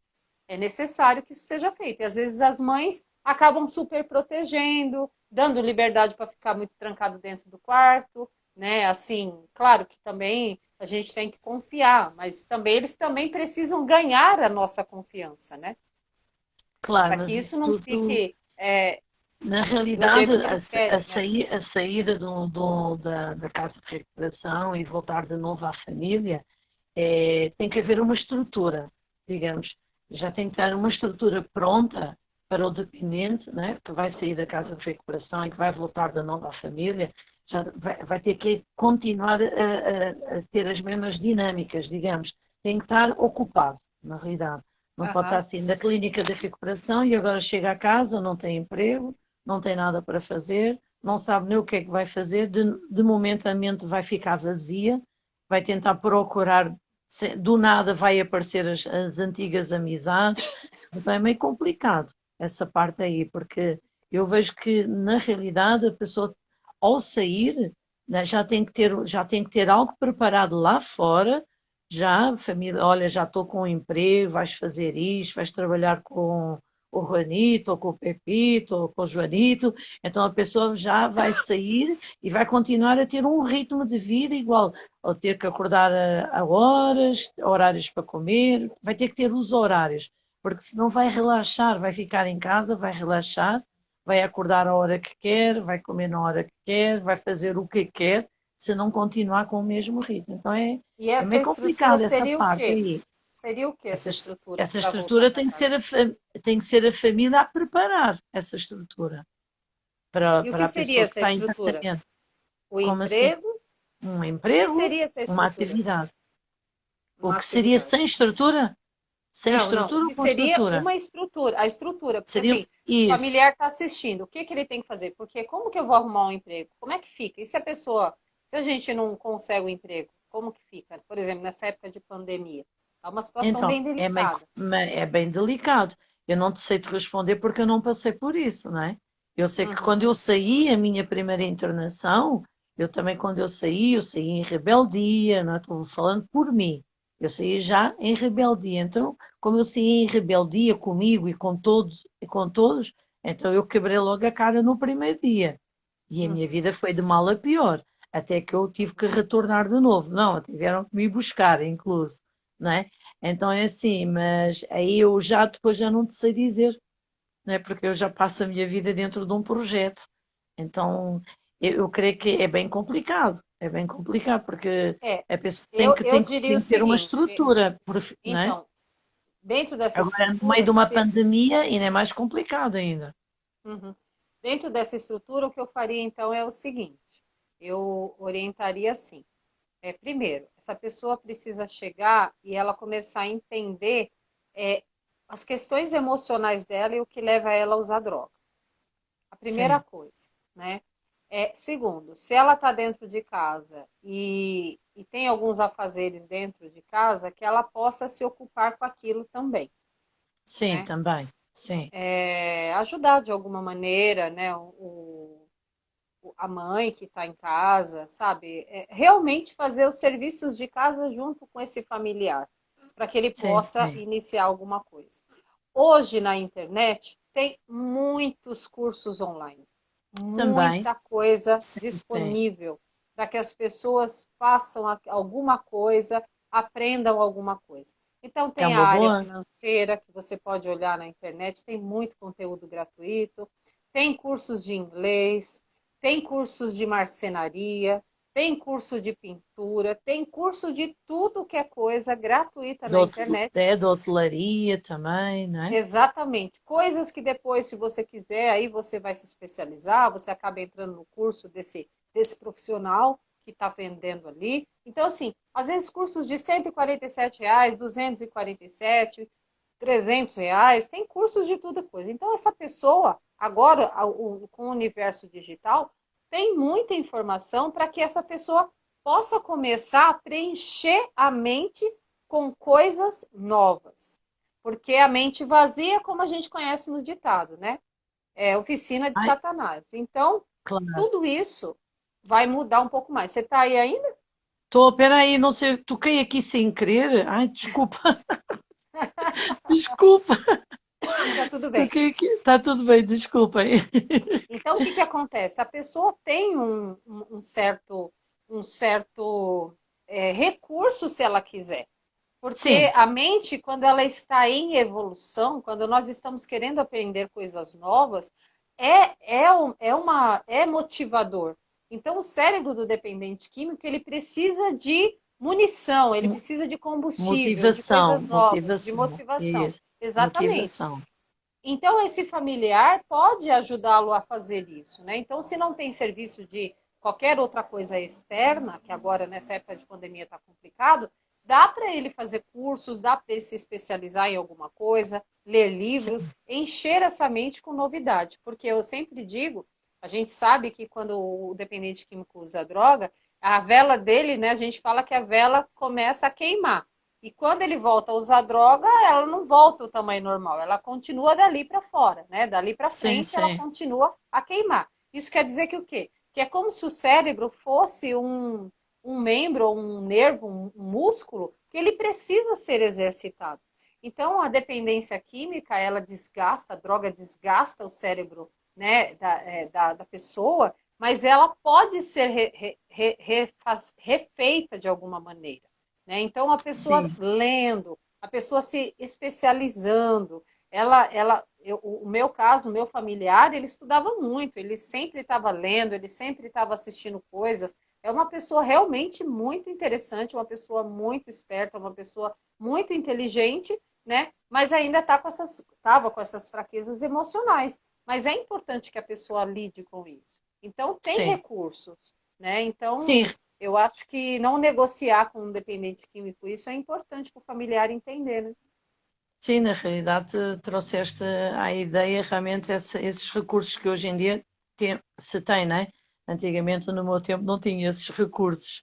é necessário que isso seja feito. E às vezes as mães acabam super protegendo, dando liberdade para ficar muito trancado dentro do quarto, né? Assim, claro que também a gente tem que confiar, mas também eles também precisam ganhar a nossa confiança, né? claro, Para mas que isso isso não tudo, fique na do realidade, jeito que eles querem, né? a saída da casa de recuperação e voltar de novo à família, tem que haver uma estrutura, digamos. Já tem que estar uma estrutura pronta para o dependente, né, que vai sair da casa de recuperação e que vai voltar de novo à família, já vai ter que continuar a ter as mesmas dinâmicas, digamos. Tem que estar ocupado, na realidade. Não pode estar Aham. assim na clínica de recuperação e agora chega a casa, não tem emprego, não tem nada para fazer, não sabe nem o que é que vai fazer, de momento a mente vai ficar vazia, vai tentar procurar, do nada vai aparecer as antigas amizades, então é meio complicado essa parte aí, porque eu vejo que na realidade a pessoa ao sair, né, já tem que ter algo preparado lá fora, já, família, olha, já estou com um emprego, vais fazer isto, vais trabalhar com o Juanito, ou com o Pepito, ou com o Joanito, então a pessoa já vai sair e vai continuar a ter um ritmo de vida igual, ou ter que acordar a horas, horários para comer, vai ter que ter os horários, porque senão vai relaxar, vai ficar em casa, vai relaxar, vai acordar a hora que quer, vai comer na hora que quer, vai fazer o que quer, se não continuar com o mesmo ritmo. Então E é essa meio estrutura complicado essa seria o parte quê? aí. Seria o quê essa Essa, estrutura essa para voltar estrutura para tem que casa? ser tem que ser a família a preparar essa estrutura E o para que a seria pessoa que essa está em estrutura? tratamento. O Como assim? emprego? Um O que emprego, seria essa uma estrutura? atividade. O Uma que seria atividade. sem estrutura? Sem Não, não. O estrutura que ou com seria estrutura? uma estrutura? A estrutura, porque Seria assim, o isso. familiar está assistindo, o que que ele tem que fazer? Porque como que eu vou arrumar um emprego? Como é que fica? E se a pessoa, se a gente não consegue um emprego, como que fica? Por exemplo, nessa época de pandemia. É uma situação Então, bem delicada. é bem delicado. Eu não te sei te responder porque eu não passei por isso, não é? Eu sei que quando Uhum. eu saí, a minha primeira internação, eu também quando eu saí em rebeldia, não é? Estou falando por mim. Eu saí já em rebeldia. Então, como eu saí em rebeldia comigo e com todos, então eu quebrei logo a cara no primeiro dia. E a minha Uhum. vida foi de mal a pior, até que eu tive que retornar de novo. Não, tiveram que me buscar, incluso, não é? Então é assim, mas aí eu já depois já não te sei dizer, não é? Porque eu já passo a minha vida dentro de um projeto. Então eu creio que é bem complicado, porque É, a pessoa eu diria tem o que ter uma seguinte, estrutura, não é? então, dentro dessa Agora, no meio estrutura, de uma se, pandemia, ainda é mais complicado ainda. uhum. Dentro dessa estrutura, o que eu faria então é o seguinte: eu orientaria assim. Primeiro, essa pessoa precisa chegar e ela começar a entender é, as questões emocionais dela e o que leva ela a usar droga. A primeira Sim, coisa, né? Segundo, se ela está dentro de casa e tem alguns afazeres dentro de casa, que ela possa se ocupar com aquilo também, sim, né? também, sim, Ajudar de alguma maneira, né? A mãe que está em casa, sabe? Realmente fazer os serviços de casa junto com esse familiar, para que ele sim, possa sim. iniciar alguma coisa. Hoje na internet tem muitos cursos online, Também, muita coisa sim, tem. disponível para que as pessoas façam alguma coisa, aprendam alguma coisa. Então É tem a uma área boa. financeira que você pode olhar na internet, tem muito conteúdo gratuito, tem cursos de inglês, tem cursos de marcenaria, tem curso de pintura, tem curso de tudo que é coisa gratuita na internet. De hotelaria também, não é? Exatamente. Coisas que depois, se você quiser, aí você vai se especializar, você acaba entrando no curso desse profissional que está vendendo ali. Então, assim, às vezes cursos de R$ 147, 247, R$ 300, tem cursos de tudo coisa. Então, essa pessoa, agora, com o universo digital, tem muita informação para que essa pessoa possa começar a preencher a mente com coisas novas. Porque a mente vazia, como a gente conhece no ditado, né? É oficina de Satanás. Então, claro. tudo isso vai mudar um pouco mais. Você está aí ainda? Espera aí, não sei, toquei aqui sem querer. Ai, desculpa. Desculpa. Está tudo bem. Está tudo bem, desculpem. Então, o que acontece? A pessoa tem um certo recurso se ela quiser. Porque Sim. a mente, quando ela está em evolução, quando nós estamos querendo aprender coisas novas, é motivador. Então, o cérebro do dependente químico, ele precisa de munição, ele precisa de combustível, de coisas novas, de motivação. Isso. Exatamente. Motivação. Então, esse familiar pode ajudá-lo a fazer isso, né? Então, se não tem serviço de qualquer outra coisa externa, que agora nessa época de pandemia está complicado, dá para ele fazer cursos, dá para ele se especializar em alguma coisa, ler livros, encher essa mente com novidade. Porque eu sempre digo, a gente sabe que quando o dependente químico usa droga, a vela dele, né, a gente fala que a vela começa a queimar. E quando ele volta a usar droga, ela não volta ao tamanho normal, ela continua dali para fora, né? Dali para frente, ela continua a queimar. Isso quer dizer que o quê? Que é como se o cérebro fosse um membro, um nervo, um músculo, que ele precisa ser exercitado. Então, a dependência química, ela desgasta, a droga desgasta o cérebro, né, da pessoa, mas ela pode ser refeita de alguma maneira. Né? Então, a pessoa lendo, a pessoa se especializando, o meu caso, o meu familiar, ele estudava muito, ele sempre estava lendo, ele sempre estava assistindo coisas. É uma pessoa realmente muito interessante, uma pessoa muito esperta, uma pessoa muito inteligente, né? Mas ainda estava com essas fraquezas emocionais. Mas é importante que a pessoa lide com isso. Então, tem recursos, né? Então, eu acho que não negociar com um dependente químico, isso é importante para o familiar entender, né? Sim, na realidade trouxeste à ideia realmente esses recursos que hoje em dia se tem, não é? Antigamente, no meu tempo, não tinha esses recursos.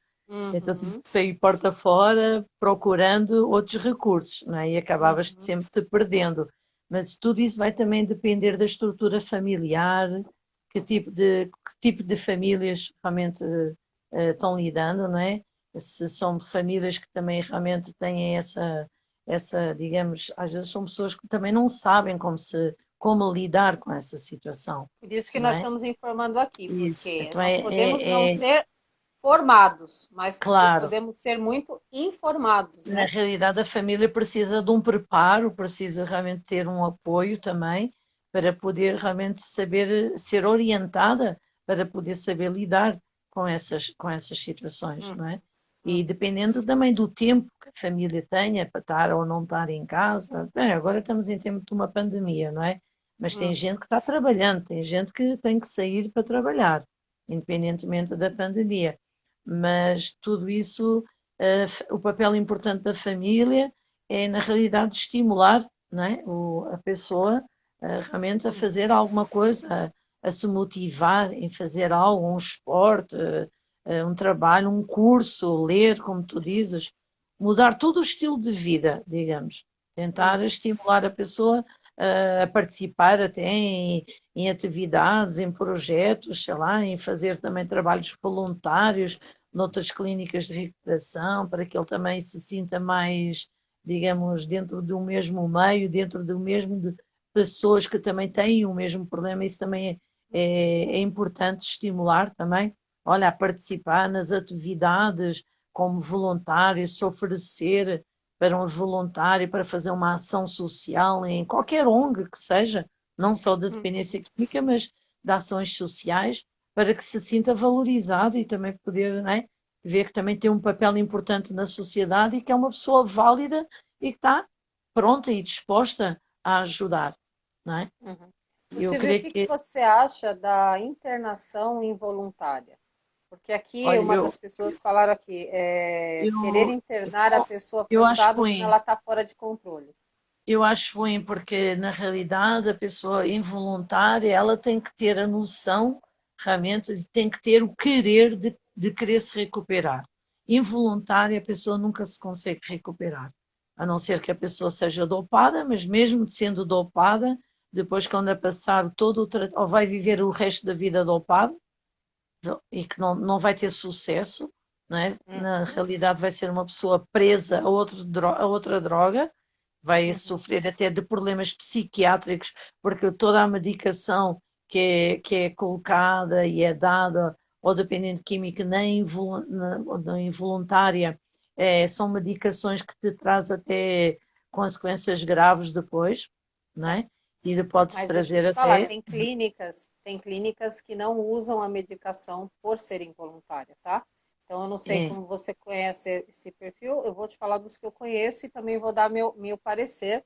Então tive que sair porta fora procurando outros recursos, não é? E acabavas sempre te perdendo. Mas tudo isso vai também depender da estrutura familiar, que tipo de famílias realmente estão lidando, não é? Se são famílias que também realmente têm essa, digamos, às vezes são pessoas que também não sabem como lidar com essa situação. Por isso que nós estamos informando aqui, porque então nós podemos não ser formados, mas podemos ser muito informados. Né? Na realidade, a família precisa de um preparo, precisa realmente ter um apoio também, para poder realmente saber ser orientada, para poder saber lidar com essas situações, não é? E dependendo também do tempo que a família tenha para estar ou não estar em casa. Bem, agora estamos em tempo de uma pandemia, não é? Mas tem gente que está trabalhando, tem gente que tem que sair para trabalhar, independentemente da pandemia. Mas tudo isso, o papel importante da família é, na realidade, estimular, não é? A pessoa realmente a fazer alguma coisa, a se motivar em fazer algo, um esporte, um trabalho, um curso, ler, como tu dizes, mudar todo o estilo de vida, digamos. Tentar estimular a pessoa a participar até em atividades, em projetos, sei lá, em fazer também trabalhos voluntários noutras clínicas de recuperação, para que ele também se sinta mais, digamos, dentro do mesmo meio, dentro do mesmo de pessoas que também têm o mesmo problema. Isso também é importante estimular também, olha, a participar nas atividades como voluntário, se oferecer para um voluntário, para fazer uma ação social em qualquer ONG que seja, não só de dependência química, mas de ações sociais, para que se sinta valorizado e também poder, não é, ver que também tem um papel importante na sociedade e que é uma pessoa válida e que está pronta e disposta a ajudar, não é? Uhum. O Eu Silvio, o creio que que que, você acha da internação involuntária? Porque aqui olha, uma das pessoas falaram aqui, querer eu, internar a pessoa eu acho forçado quando ruim. ela está fora de controle. Eu acho ruim porque, na realidade, a pessoa involuntária, ela tem que ter a noção, realmente, tem que ter o querer de querer se recuperar. Involuntária, a pessoa nunca se consegue recuperar, a não ser que a pessoa seja dopada, mas mesmo sendo dopada, depois quando a passar todo o tratamento, ou vai viver o resto da vida dopada, e que não vai ter sucesso, não é? Na Uhum, realidade vai ser uma pessoa presa a outra droga, vai uhum. sofrer até de problemas psiquiátricos, porque toda a medicação que é colocada e é dada ao dependente químico na involuntária, são medicações que te traz até consequências graves depois, não É. é? E pode Mas deixa eu trazer te falar, até, tem clínicas que não usam a medicação por ser involuntária, tá? Então eu não sei é, como você conhece esse perfil, eu vou te falar dos que eu conheço e também vou dar meu parecer,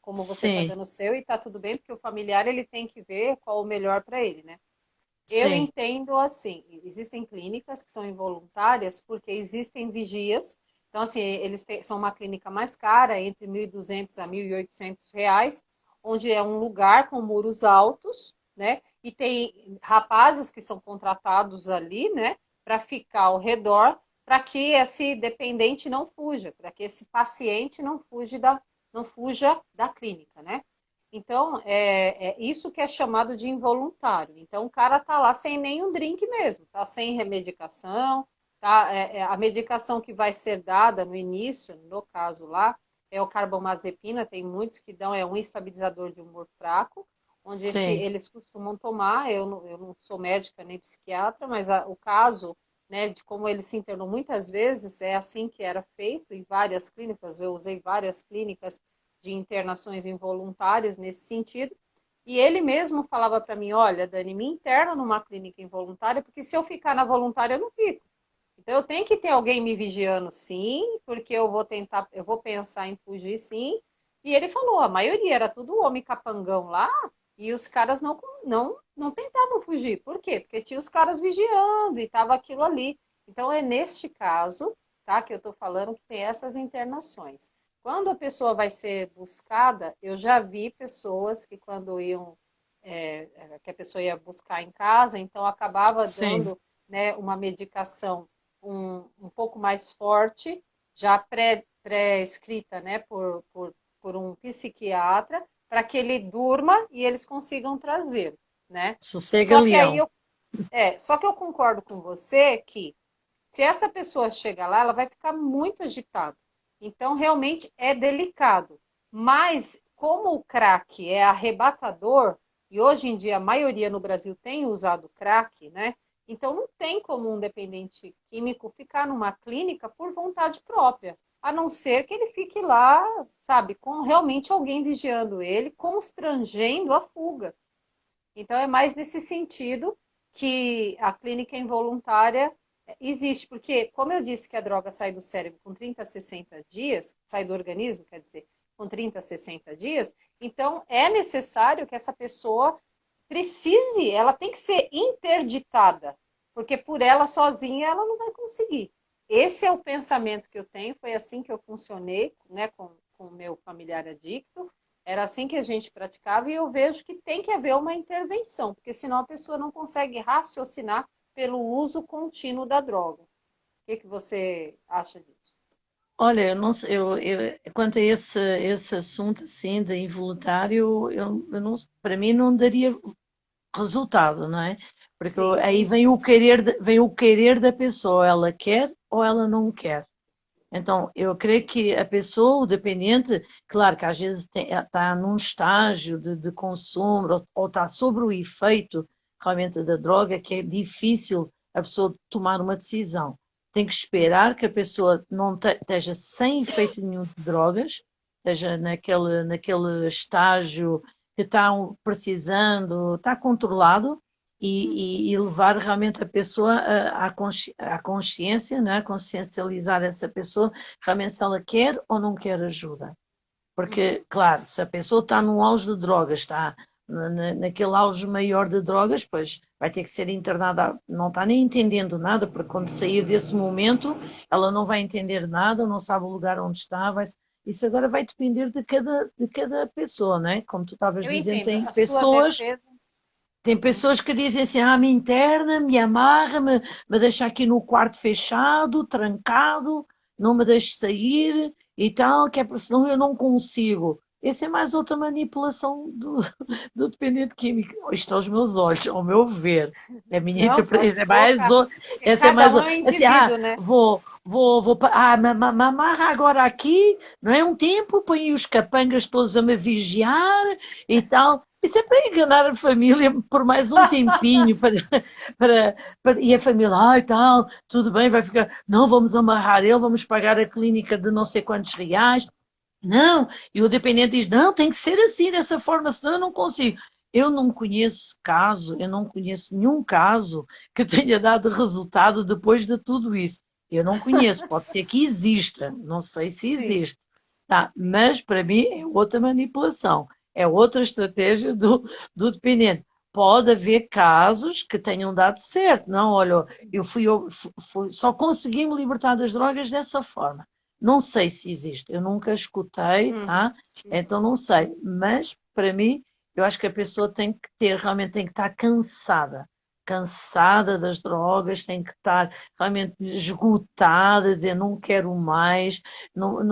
como você está sim, dando o seu, e tá tudo bem, porque o familiar ele tem que ver qual o melhor para ele, né? Eu sim, entendo assim, existem clínicas que são involuntárias porque existem vigias. Então, assim, são uma clínica mais cara, entre 1.200 a 1.800 reais, onde é um lugar com muros altos, né? E tem rapazes que são contratados ali, né, para ficar ao redor, para que esse dependente não fuja, para que esse paciente não fuja da clínica, né? Então, é isso que é chamado de involuntário. Então, o cara tá lá sem nenhum drink mesmo, tá sem remedicação, tá? A medicação que vai ser dada no início, no caso lá, é o carbamazepina, tem muitos que dão, é um estabilizador de humor fraco, onde sim. eles costumam tomar, eu não sou médica nem psiquiatra, mas o caso, né, de como ele se internou muitas vezes, é assim que era feito em várias clínicas, eu usei várias clínicas de internações involuntárias nesse sentido. E ele mesmo falava para mim: olha, Dani, me interna numa clínica involuntária, porque se eu ficar na voluntária, eu não fico. Então eu tenho que ter alguém me vigiando, sim, porque eu vou pensar em fugir, sim. E ele falou: a maioria era tudo homem capangão lá, e os caras não tentavam fugir. Por quê? Porque tinha os caras vigiando e estava aquilo ali. Então é neste caso, tá, que eu estou falando que tem essas internações. Quando a pessoa vai ser buscada, eu já vi pessoas que quando iam, que a pessoa ia buscar em casa, então acabava Sim, dando, né, uma medicação um pouco mais forte, já pré-escrita, né, por um psiquiatra, para que ele durma e eles consigam trazer, né? Só que aí sossega-leão. só que eu concordo com você que se essa pessoa chega lá, ela vai ficar muito agitada. Então, realmente é delicado. Mas, como o crack é arrebatador, e hoje em dia a maioria no Brasil tem usado crack, né? Então, não tem como um dependente químico ficar numa clínica por vontade própria, a não ser que ele fique lá, sabe, com realmente alguém vigiando ele, constrangendo a fuga. Então, é mais nesse sentido que a clínica involuntária existe, porque, como eu disse que a droga sai do cérebro com 30 a 60 dias, sai do organismo, quer dizer, com 30 a 60 dias, então é necessário que essa pessoa ela tem que ser interditada, porque por ela sozinha ela não vai conseguir. Esse é o pensamento que eu tenho, foi assim que eu funcionei, né, com o meu familiar adicto, era assim que a gente praticava e eu vejo que tem que haver uma intervenção, porque senão a pessoa não consegue raciocinar pelo uso contínuo da droga. O que você acha disso? Olha, eu não sei, quanto a esse assunto assim de involuntário, eu não, para mim não daria resultado, não é? Porque Sim, aí vem o querer, vem o querer da pessoa, ela quer ou ela não quer. Então, eu creio que a pessoa, o dependente, claro que às vezes está num estágio de consumo ou está sobre o efeito realmente da droga que é difícil a pessoa tomar uma decisão. Tem que esperar que a pessoa não esteja sem efeito nenhum de drogas, esteja naquele estágio que está precisando, está controlado, e levar realmente a pessoa à consciência, né? Consciencializar essa pessoa, realmente se ela quer ou não quer ajuda. Porque, claro, se a pessoa está no auge de drogas, está naquele auge maior de drogas, pois vai ter que ser internada, não está nem entendendo nada, porque quando sair desse momento, ela não vai entender nada, não sabe o lugar onde está, isso agora vai depender de cada pessoa, né? Como tu estavas Eu dizendo, entendo. A sua defesa. tem Uhum. pessoas que dizem assim, me interna, me amarra, me deixa aqui no quarto fechado, trancado, não me deixe sair e tal, que é porque senão eu não consigo. Essa é mais outra manipulação do dependente químico. Isto aos meus olhos, ao meu ver. A minha Não, pode interpretação é mais colocar. Porque essa é cada mais um é um assim, indivíduo, né? me amarra agora aqui, não é um tempo, põe os capangas todos a me vigiar e tal. Isso é para enganar a família por mais um tempinho, e a família, ai tal, tudo bem, vai ficar, não, vamos amarrar ele, vamos pagar a clínica de não sei quantos reais. Não, e o dependente diz, não, tem que ser assim, dessa forma, senão eu não consigo. Eu não conheço nenhum caso que tenha dado resultado depois de tudo isso. Eu não conheço, pode ser que exista, não sei se Sim, existe. Tá, sim. mas para mim é outra manipulação, é outra estratégia do dependente. Pode haver casos que tenham dado certo, não? Olha, só consegui me libertar das drogas dessa forma. Não sei se existe, eu nunca escutei, Uhum, tá? uhum. Então não sei, mas para mim, eu acho que a pessoa tem que realmente tem que estar cansada das drogas, tem que estar realmente esgotada, dizer não quero mais, eu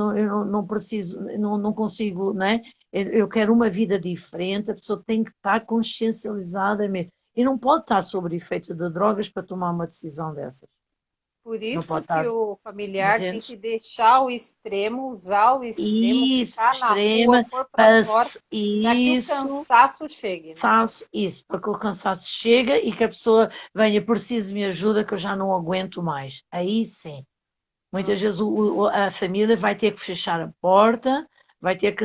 não preciso, não consigo, né? Eu quero uma vida diferente, a pessoa tem que estar consciencializada mesmo. E não pode estar sob efeito de drogas para tomar uma decisão dessas. Por Não isso pode que estar, o familiar tem que entendes? deixar o extremo, usar o extremo, Isso, ficar na rua, extrema, pôr para fora, para que o isso, cansaço chegue, né? faço isso, para que o cansaço chega e que a pessoa venha, preciso me ajuda, que eu já não aguento mais. Aí sim. Muitas Uhum, vezes a família vai ter que fechar a porta, vai ter que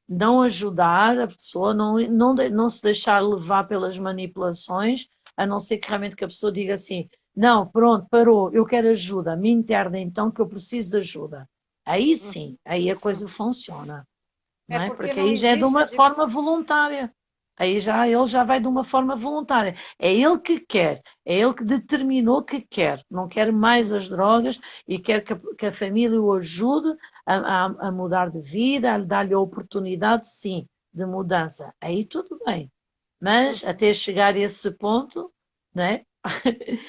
não ajudar a pessoa, não se deixar levar pelas manipulações, a não ser que realmente que a pessoa diga assim, não, pronto, parou, eu quero ajuda, me interna então que eu preciso de ajuda. Aí uhum, sim, aí a coisa uhum. funciona, É não é? porque Porque não aí já é de existe uma forma voluntária. Aí já ele já vai de uma forma voluntária. É ele que quer, é ele que determinou que quer, não quer mais as drogas e quer que a família o ajude a mudar de vida, a dar-lhe a oportunidade, sim, de mudança. Aí tudo bem. Mas Uhum, até chegar a esse ponto, né?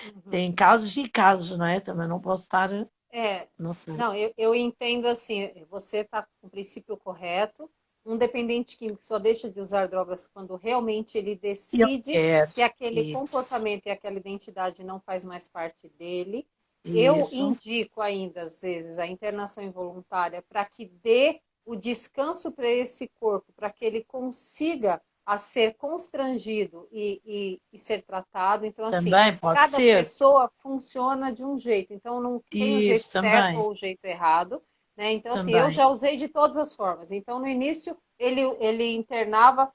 uhum. Tem casos e casos, não é? Também não posso estar, É, não sei. não, eu entendo assim, você está com o princípio correto. Um dependente químico só deixa de usar drogas quando realmente ele Ele decide quer que aquele isso, comportamento e aquela identidade não faz mais parte dele. Eu isso indico ainda, às vezes, a internação involuntária para que dê o descanso para esse corpo, para que ele consiga a ser constrangido e ser tratado. Então, assim, também pode cada ser. pessoa funciona de um jeito, então não tem o jeito Isso certo também, ou o jeito errado, né? Então, assim, eu também. já usei de todas as formas. Então, no início, ele internava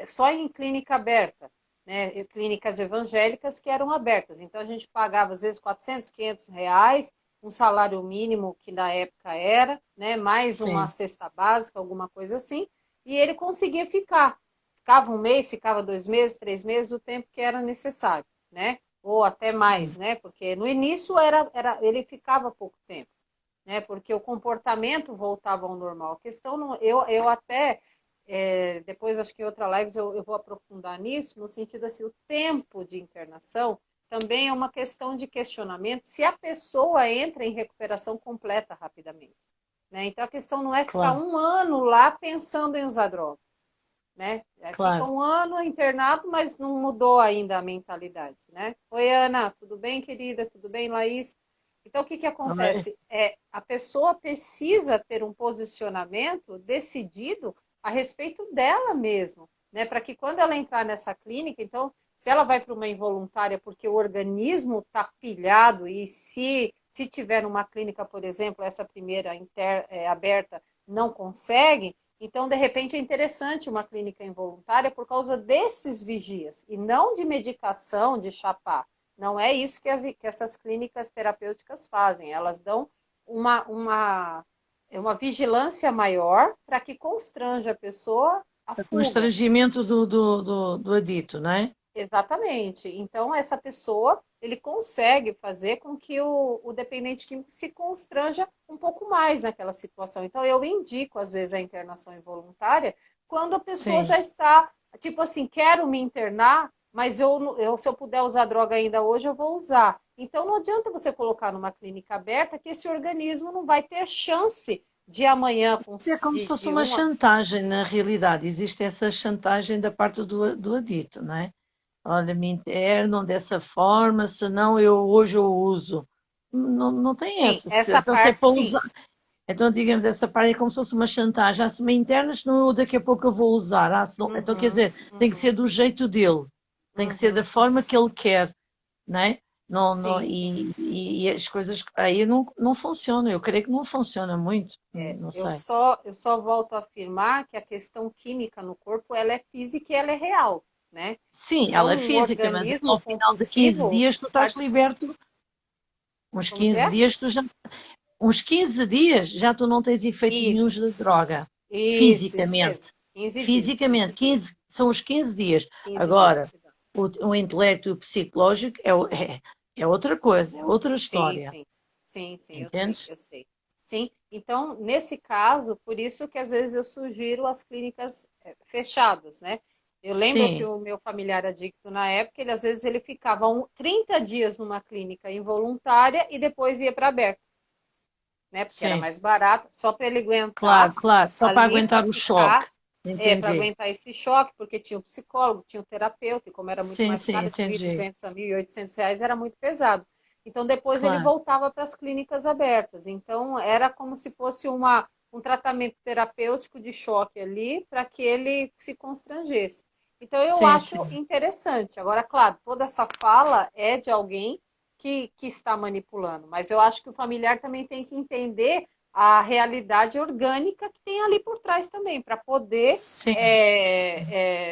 só em clínica aberta, né? Clínicas evangélicas que eram abertas. Então, a gente pagava, às vezes, 400, 500 reais, um salário mínimo que na época era, né? Mais uma Sim, cesta básica, alguma coisa assim, e ele conseguia ficar. Ficava um mês, ficava 2 meses, 3 meses, o tempo que era necessário, né? Ou até mais, sim. né? Porque no início ele ficava pouco tempo, né? Porque o comportamento voltava ao normal. A questão não, eu até depois acho que em outra live eu vou aprofundar nisso, no sentido assim, o tempo de internação também é uma questão de questionamento se a pessoa entra em recuperação completa rapidamente, né? Então a questão não é ficar Claro, um ano lá pensando em usar droga, né? Fica claro. um ano internado, mas não mudou ainda a mentalidade, né? Oi, Ana, tudo bem, querida? Tudo bem, Laís? Então, o que que Oi. acontece? A pessoa precisa ter um posicionamento decidido a respeito dela mesmo, né? Para que quando ela entrar nessa clínica, então, se ela vai para uma involuntária porque o organismo está pilhado e se tiver numa clínica, por exemplo, essa primeira aberta não consegue, Então, de repente, é interessante uma clínica involuntária por causa desses vigias, e não de medicação, de chapar. Não é isso que essas clínicas terapêuticas fazem. Elas dão uma vigilância maior para que constranja a pessoa a O fuga. constrangimento do adito, não é? Exatamente. Então, essa pessoa, ele consegue fazer com que o dependente químico se constranja um pouco mais naquela situação. Então, eu indico, às vezes, a internação involuntária quando a pessoa Sim. já está, tipo assim, quero me internar, mas se eu puder usar droga ainda hoje, eu vou usar. Então, não adianta você colocar numa clínica aberta que esse organismo não vai ter chance de amanhã, É como se fosse de uma uma... chantagem, na realidade. Existe essa chantagem da parte do adito, não é? Olha, me internam dessa forma, senão hoje eu uso. Não, não tem Sim, essa. essa Então, se é parte, para sim. usar. Então, digamos, essa parte é como se fosse uma chantagem. Se me internas, senão daqui a pouco eu vou usar. Então, quer Uhum, dizer, tem que uhum, ser do jeito dele. Tem que ser da uhum. forma que ele quer, não é? Não, não, Sim, sim. e as coisas aí não funcionam. Eu creio que não funciona muito. Não Eu sei. só volto a afirmar que a questão química no corpo, ela é física e ela é real, né? Sim, ela é Então, o física, mas organismo ao final de 15 compulsivo, dias tu estás part... liberto. Uns como que 15 é? dias uns 15 dias já tu não tens efeito nenhum Isso, de droga. isso Fisicamente. mesmo. 15 dias, 15 Fisicamente, dias. 15, são os 15 dias. 15 dias, Agora, exato. o intelecto e o psicológico é outra coisa, é outra Sim, história. sim. Sim, sim, eu sei, Entendes? eu sei. Sim, então, nesse caso, por isso que às vezes eu sugiro as clínicas fechadas, né? Eu lembro que Sim, o meu familiar adicto na época, ele às vezes ele ficava 30 dias numa clínica involuntária e depois ia para aberta, né? Porque era sim. mais barato, só para ele Claro, aguentar claro. Só para ali para aguentar o choque. ficar, para Entendi. aguentar esse choque, porque tinha o psicólogo, tinha o terapeuta, e como era muito Sim, mais sim, caro, de entendi. 1.200 a 1.800 reais, era muito pesado. Então, depois ele Claro. voltava para as clínicas abertas. Então, era como se fosse um tratamento terapêutico de choque ali, para que ele se constrangesse. Então, eu Sim, acho sim. interessante. Agora, claro, toda essa fala é de alguém que está manipulando, mas eu acho que o familiar também tem que entender a realidade orgânica que tem ali por trás também, para poder Sim,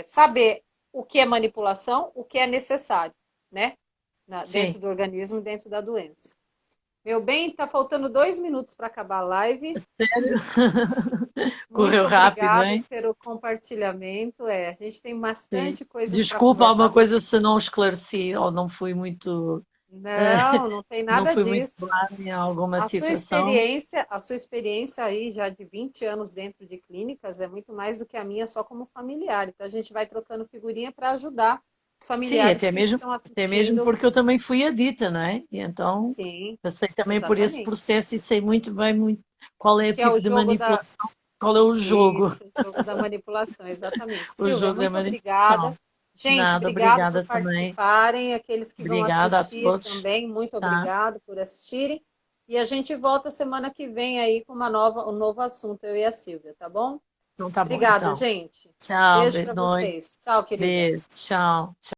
saber o que é manipulação, o que é necessário, né? sim. Dentro do organismo, dentro da doença. Meu bem, tá faltando 2 minutos para acabar a live. Sério? Muito Correu rápido, obrigada hein? pelo compartilhamento. A gente tem Sim. bastante coisas para Desculpa conversar. alguma coisa se não esclareci ou não fui muito, Não, não tem não nada fui muito disso. clara em alguma A sua situação. experiência, a sua experiência aí já de 20 anos dentro de clínicas é muito mais do que a minha só como familiar. Então a gente vai trocando figurinha para ajudar os Sim, familiares que estão até mesmo assistindo. porque eu também fui adita, não é? E então Sim, passei também por esse exatamente. processo e sei muito bem qual é o Que é o tipo de jogo da manipulação, qual é o jogo. isso, o jogo da manipulação, exatamente. O Silvia, jogo é muito obrigada. manipulação. Gente, Nada, obrigado por obrigada também. participarem. Aqueles que vão Obrigada a assistir todos. também, muito Tá? obrigado por assistirem. E a gente volta semana que vem aí com um novo assunto, eu e a Silvia, tá bom? Então tá bom, Obrigada, então. gente. Tchau, Beijo boa para noite. vocês. Tchau, querida. Beijo, tchau.